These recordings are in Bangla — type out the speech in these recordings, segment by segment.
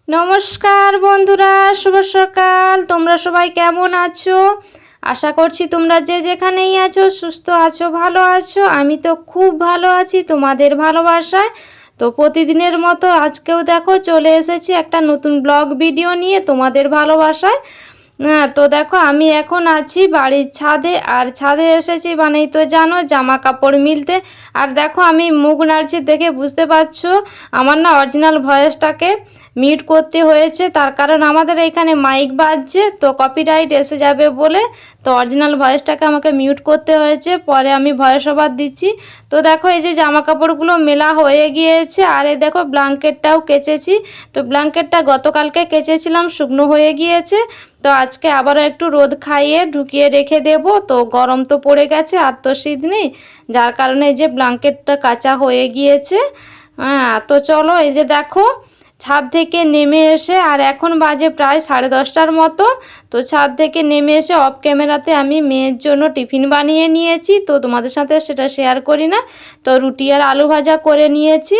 নমস্কার বন্ধুরা, শুভ সকাল। তোমরা সবাই কেমন আছো? আশা করছি তোমরা যে যেখানেই আছো সুস্থ আছো, ভালো আছো। আমি তো খুব ভালো আছি তোমাদের ভালোবাসায়। তো প্রতিদিনের মতো আজকেও দেখো চলে এসেছি একটা নতুন ব্লগ ভিডিও নিয়ে তোমাদের ভালোবাসায়। তো দেখো আমি এখন আছি বাড়ির ছাদে, আর ছাদে এসেছি মানেই তো জানো জামা কাপড় মিলতে। আর দেখো আমি মুখ নাড়ছি, দেখে বুঝতে পারছো আমার না অরিজিনাল ভয়েসটাকে মিউট করতে হয়েছে। তার কারণ আমাদের এখানে মাইক বাজছে, তো কপিরাইট এসে যাবে বলে তো অরিজিনাল ভয়েসটাকে আমাকে মিউট করতে হয়েছে। পরে আমি ভয়েস ওভার দিচ্ছি। তো দেখো এই যে জামা কাপড়গুলো মেলা হয়ে গিয়েছে, আর এই দেখো ব্ল্যাঙ্কেটটাও কেচেছি। তো ব্ল্যাঙ্কেটটা গতকালকে কেচেছিলাম, শুকনো হয়ে গিয়েছে। তো আজকে আবারও একটু রোদ খাইয়ে ঢুকিয়ে রেখে দেব। তো গরম তো পড়ে গেছে, আর তো শীত নেই, যার কারণে এই যে ব্ল্যাঙ্কেটটা কাঁচা হয়ে গিয়েছে। তো চলো এই যে দেখো ছাদ থেকে নেমে এসে, আর এখন বাজে প্রায় 10:30টার মতো। তো ছাদ থেকে নেমে এসে অফ ক্যামেরাতে আমি মেয়ের জন্য টিফিন বানিয়ে নিয়েছি, তো তোমাদের সাথে সেটা শেয়ার করি না। তো রুটি আর আলু ভাজা করে নিয়েছি।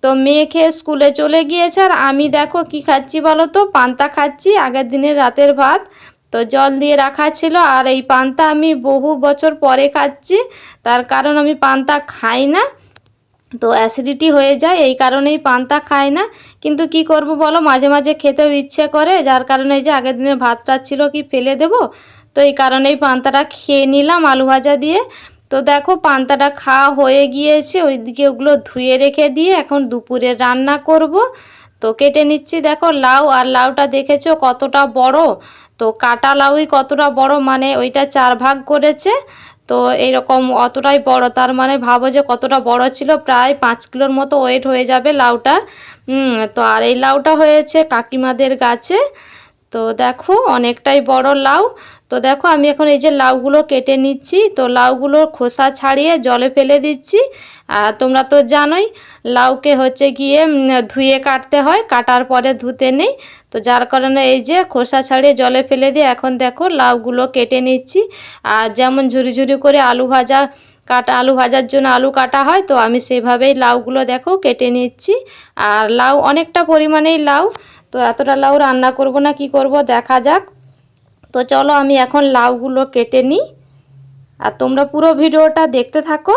তো মেয়ে খেয়ে স্কুলে চলে গিয়েছে, আর আমি দেখো কি খাচ্ছি বলো তো, পান্তা খাচ্ছি, আগের দিনের রাতের ভাত তো জল দিয়ে রাখা ছিল। আর এই পান্তা আমি বহু বছর পরে খাচ্ছি, তার কারণ আমি পান্তা খাই না, তো অ্যাসিডিটি হয়ে যায়, এই কারণেই পান্তা খাই না। কিন্তু কি করব বলো, মাঝে মাঝে খেতেও ইচ্ছে করে, যার কারণে এই যে আগের দিনের ভাতটা ছিল কি ফেলে দেব, তো এই কারণেই পান্তাটা খেয়ে নিলাম আলু ভাজা দিয়ে। তো দেখো পান্তাটা খাওয়া হয়ে গিয়েছে, ওইদিকে ওগুলো ধুয়ে রেখে দিয়ে এখন দুপুরে রান্না করব। তো কেটে নিচ্ছি দেখো লাউ, আর লাউটা দেখেছো কতটা বড়। তো কাটা লাউই কতটা বড়, মানে ওইটা 4 ভাগ করেছে। তো এইরকম অতটাই বড়, তার মানে ভাবো যে কতটা বড় ছিল, প্রায় 5 কিলোর মতো ওয়েট হয়ে যাবে লাউটা। তো আর এই লাউটা হয়েছে কাকিমাদের গাছে। তো দেখো অনেকটাই বড় লাউ। তো দেখো আমি এখন এই যে লাউগুলো কেটে নিচ্ছি, তো লাউগুলোর খোসা ছাড়িয়ে জলে ফেলে দিচ্ছি। আর তোমরা তো জানোই লাউকে হচ্ছে গিয়ে ধুয়ে কাটতে হয়, কাটার পরে ধুতে নেই। তো যার কারণে এই যে খোসা ছাড়িয়ে জলে ফেলে দিয়ে এখন দেখো লাউগুলো কেটে নিচ্ছি। আর যেমন ঝুরি ঝুরি করে আলু ভাজার জন্য আলু কাটা হয়, তো আমি সেভাবেই লাউগুলো দেখো কেটে নিচ্ছি। আর লাউ অনেকটা পরিমাণেই লাউ, তো এতটা লাউ রান্না করব না কি করব দেখা যাক। তো চলো আমি এখন লাউগুলো কেটে নিই, আর তোমরা পুরো ভিডিওটা দেখতে থাকো।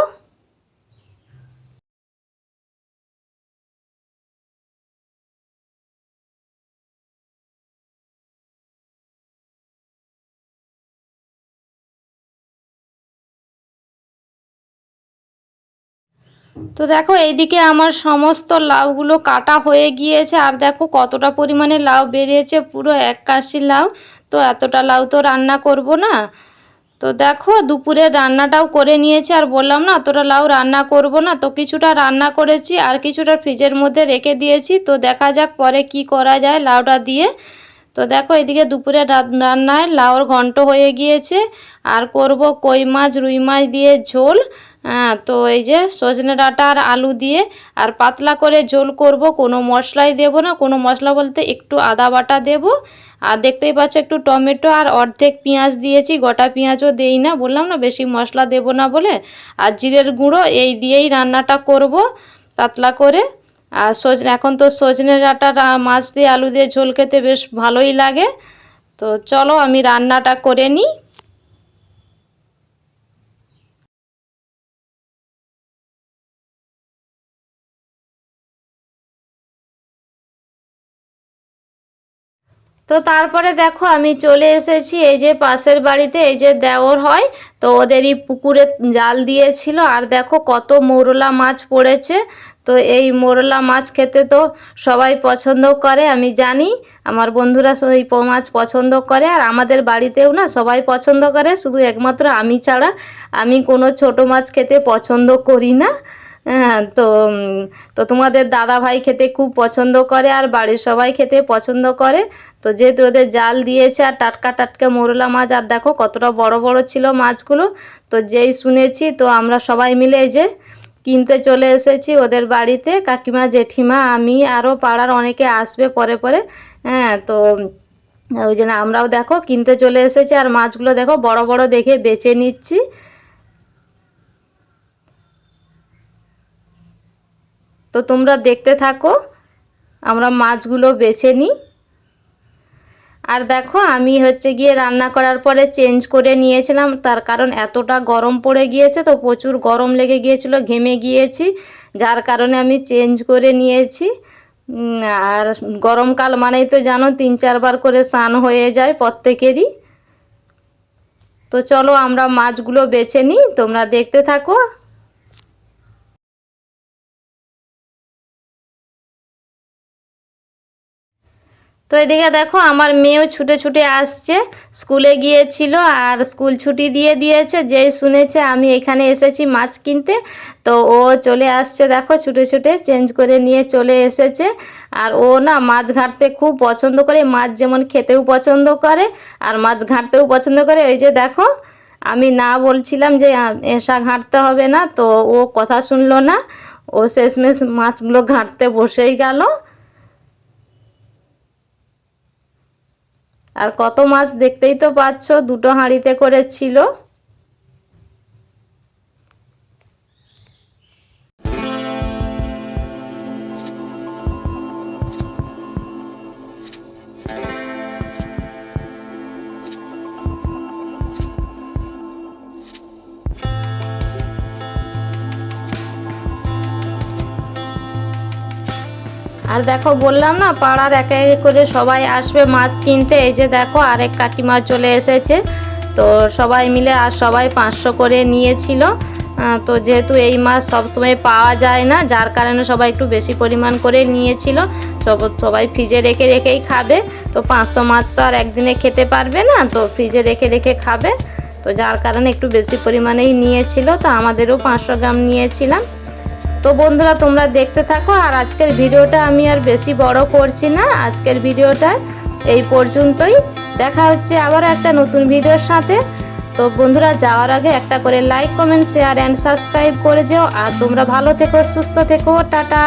তো দেখো এইদিকে আমার সমস্ত লাউগুলো কাটা হয়ে গিয়েছে, আর দেখো কতটা পরিমাণে লাউ বেরিয়েছে, পুরো 1 কাশি লাউ। তো এতটা লাউ তো রান্না করব না। তো দেখো দুপুরে রান্নাটাও করে নিয়েছি, আর বললাম না এতটা লাউ রান্না করব না, তো কিছুটা রান্না করেছি আর কিছুটা ফ্রিজের মধ্যে রেখে দিয়েছি। তো দেখা যাক পরে কি করা যায় লাউটা দিয়ে। তো দেখো এদিকে দুপুরে রান্নায় লাউর ঘন্ট হয়ে গিয়েছে, আর করব কই মাছ রুই মাছ দিয়ে ঝোল। তো এই যে সজনে ডাঁটা আর আলু দিয়ে, আর পাতলা করে ঝোল করব, কোনো মশলাই দেব না, কোনো মশলা বলতে একটু আদা বাটা দেব। আর দেখতেই পাচ্ছ একটু টমেটো আর অর্ধেক পেঁয়াজ দিয়েছি, গোটা পেঁয়াজও দেই না, বললাম না বেশি মশলা দেব না বলে। আর জিরের গুঁড়ো এই দিয়েই রান্নাটা করব পাতলা করে। আর এখন তো সজনে ডাঁটা মাছ দিয়ে আলু দিয়ে ঝোল খেতে বেশ ভালোই লাগে। তো চলো আমি রান্নাটা করে নিই। তো তারপরে দেখো আমি চলে এসেছি এই যে পাশের বাড়িতে, এই যে দেওর হয়, তো ওদেরই পুকুরে জাল দিয়েছিল, আর দেখো কত মৌরলা মাছ পড়েছে। তো এই মৌরলা মাছ খেতে তো সবাই পছন্দ করে, আমি জানি আমার বন্ধুরা এই মাছ পছন্দ করে, আর আমাদের বাড়িতেও না সবাই পছন্দ করে, শুধু একমাত্র আমি ছাড়া। আমি কোনো ছোট মাছ খেতে পছন্দ করি না। হ্যাঁ, তো তোমাদের দাদা ভাই খেতে খুব পছন্দ করে, আর বাড়ির সবাই খেতে পছন্দ করে। তো যেহেতু ওদের জাল দিয়েছে, আর টাটকা টাটকা মোরলা মাছ, আর দেখো কতটা বড় বড় ছিল মাছগুলো। তো যেই শুনেছি তো আমরা সবাই মিলে এই যে কিনতে চলে এসেছি ওদের বাড়িতে, কাকিমা জেঠিমা আমি আরও পাড়ার অনেকে আসবে পরে পরে। তো ওই জন্য আমরাও দেখো কিনতে চলে এসেছি, আর মাছগুলো দেখো বড় বড় দেখে বেছে নিচ্ছি। তো তোমরা দেখতে থাকো, আমরা মাছগুলো বেছে নিই। আর দেখো আমি হচ্ছে গিয়ে রান্না করার পরে চেঞ্জ করে নিয়েছিলাম, তার কারণ এতটা গরম পড়ে গিয়েছে, তো প্রচুর গরম লেগে গিয়েছিল, ঘেমে গিয়েছি, যার কারণে আমি চেঞ্জ করে নিয়েছি। আর গরমকাল মানেই তো জানো 3-4 বার করে স্নান হয়ে যায় প্রত্যেকেরই। তো চলো আমরা মাছগুলো বেছে নিই, তোমরা দেখতে থাকো। তো এদিকে দেখো আমার মেয়েও ছুটে ছুটে আসছে, স্কুলে গিয়েছিল আর স্কুল ছুটি দিয়ে দিয়েছে, যেই শুনেছে আমি এখানে এসেছি মাছ কিনতে, তো ও চলে আসছে, দেখো ছুটে ছুটে চেঞ্জ করে নিয়ে চলে এসেছে। আর ও না মাছ ঘাঁটতে খুব পছন্দ করে, মাছ যেমন খেতেও পছন্দ করে আর মাছ ঘাঁটতেও পছন্দ করে। এই যে দেখো আমি না বলছিলাম যে এসা ঘাঁটতে হবে না, তো ও কথা শুনলো না, ও শেষমেশ মাছগুলো ঘাঁটতে বসেই গেল। আর কত মাছ দেখতেই তো পাচ্ছ, দুটো হাঁড়িতে করে ছিল। আর দেখো বললাম না পাড়ার একে একে করে সবাই আসবে মাছ কিনতে। এই যে দেখো আরেক কাকিমা চলে এসেছে, তো সবাই মিলে আর সবাই 500 করে নিয়েছিল। তো যেহেতু এই মাছ সবসময় পাওয়া যায় না, যার কারণে সবাই একটু বেশি পরিমাণ করে নিয়েছিল। সবাই ফ্রিজে রেখে রেখেই খাবে, তো 500 মাছ তো আর একদিনে খেতে পারবে না, তো ফ্রিজে রেখে রেখে খাবে, তো যার কারণে একটু বেশি পরিমাণেই নিয়েছিল। তো আমাদেরও 500 গ্রাম নিয়েছিলাম। তো বন্ধুরা তোমরা দেখতে থাকো। আর আজকের ভিডিওটা আমি আর বেশি বড় করছি না, আজকের ভিডিওটা এই পর্যন্তই। দেখা হচ্ছে আবার একটা নতুন ভিডিওর সাথে। তো বন্ধুরা যাওয়ার আগে একটা করে like, comment, share and subscribe করে যেও। আর তোমরা ভালো থেকো, সুস্থ থেকো, টাটা।